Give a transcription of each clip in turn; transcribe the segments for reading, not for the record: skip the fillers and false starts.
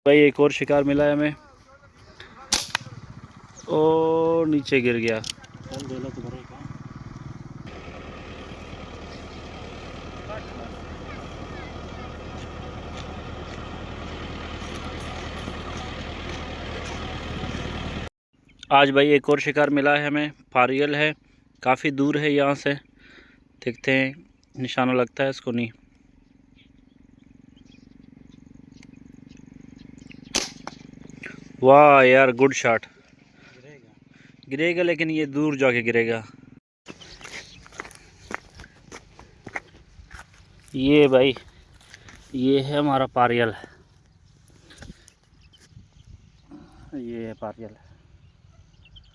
भाई एक और शिकार मिला है हमें और नीचे गिर गया। आज भाई एक और शिकार मिला है हमें, फारियल है, काफ़ी दूर है यहाँ से, देखते हैं निशाना लगता है इसको नहीं। वाह यार, गुड शॉट। गिरेगा लेकिन ये दूर जाके गिरेगा। ये भाई ये है हमारा पारियल, ये है पारियल।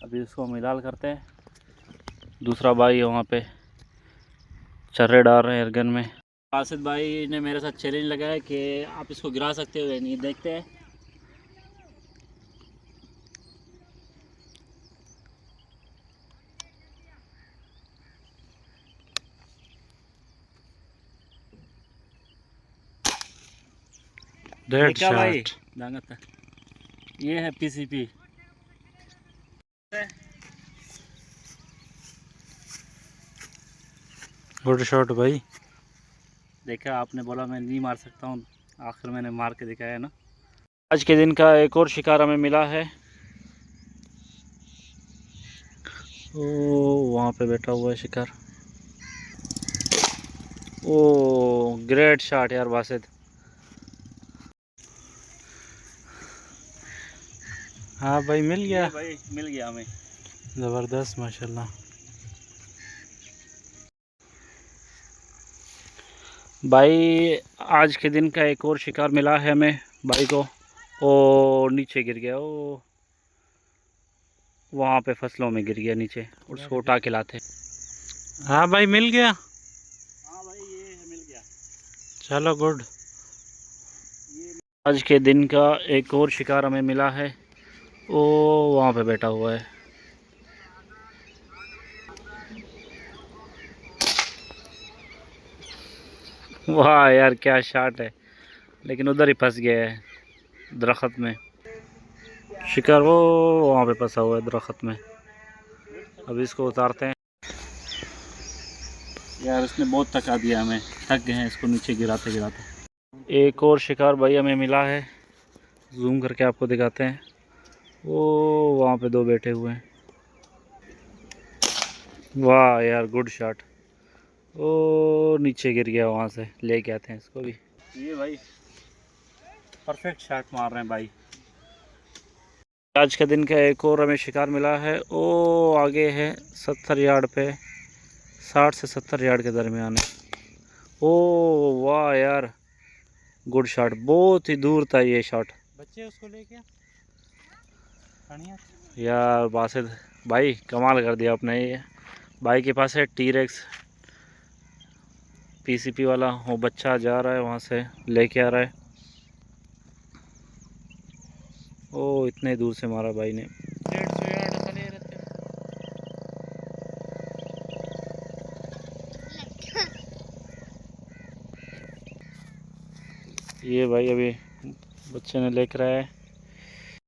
अभी इसको हम इलाल करते हैं। दूसरा भाई वहाँ पे चर्रे डाल रहे हैं एयरगन में। आसिद भाई ने मेरे साथ चैलेंज लगाया कि आप इसको गिरा सकते हो या नहीं, देखते हैं। देखा भाई, ये है पीसीपी। गुड शॉट भाई। देखा, आपने बोला मैं नहीं मार सकता हूँ, आखिर मैंने मार के दिखाया ना। आज के दिन का एक और शिकार हमें मिला है। ओ वहाँ पे बैठा हुआ है शिकार। ओ ग्रेट शॉट यार बासित। हाँ भाई, मिल गया भाई, मिल गया हमें। ज़बरदस्त माशाल्लाह। भाई आज के दिन का एक और शिकार मिला है हमें भाई को। ओ नीचे गिर गया, ओ वहाँ पे फसलों में गिर गया नीचे, उसको उठा के लाते। हाँ भाई, मिल गया। हाँ भाई, ये मिल गया। चलो गुड। आज के दिन का एक और शिकार हमें मिला है। ओ वहाँ पे बैठा हुआ है। वाह यार, क्या शॉट है, लेकिन उधर ही फंस गया है दरख्त में। शिकार वो वहाँ पे फंसा हुआ है दरख्त में। अभी इसको उतारते हैं। यार इसने बहुत थका दिया हमें, थक गए हैं इसको नीचे गिराते गिराते। एक और शिकार भाई हमें मिला है, जूम करके आपको दिखाते हैं। वो वहाँ पे दो बैठे हुए हैं। वाह यार, गुड शॉट। ओ नीचे गिर गया, वहाँ से लेके आते हैं इसको भी। ये भाई परफेक्ट शॉट मार रहे हैं भाई। आज के दिन का एक और हमें शिकार मिला है। ओ आगे है 70 यार्ड पे, 60 से 70 यार्ड के दरमियान है। ओ वाह यार, गुड शॉट, बहुत ही दूर था ये शॉट। बच्चे उसको लेके यार बासित भाई कमाल कर दिया आपने। ये भाई के पास है टीरेक्स पीसीपी वाला, वो बच्चा जा रहा है वहाँ से लेके आ रहा है। ओ इतने दूर से मारा भाई ने। 150 यार्ड चले रहते। ये भाई अभी बच्चे ने लेकर आया है।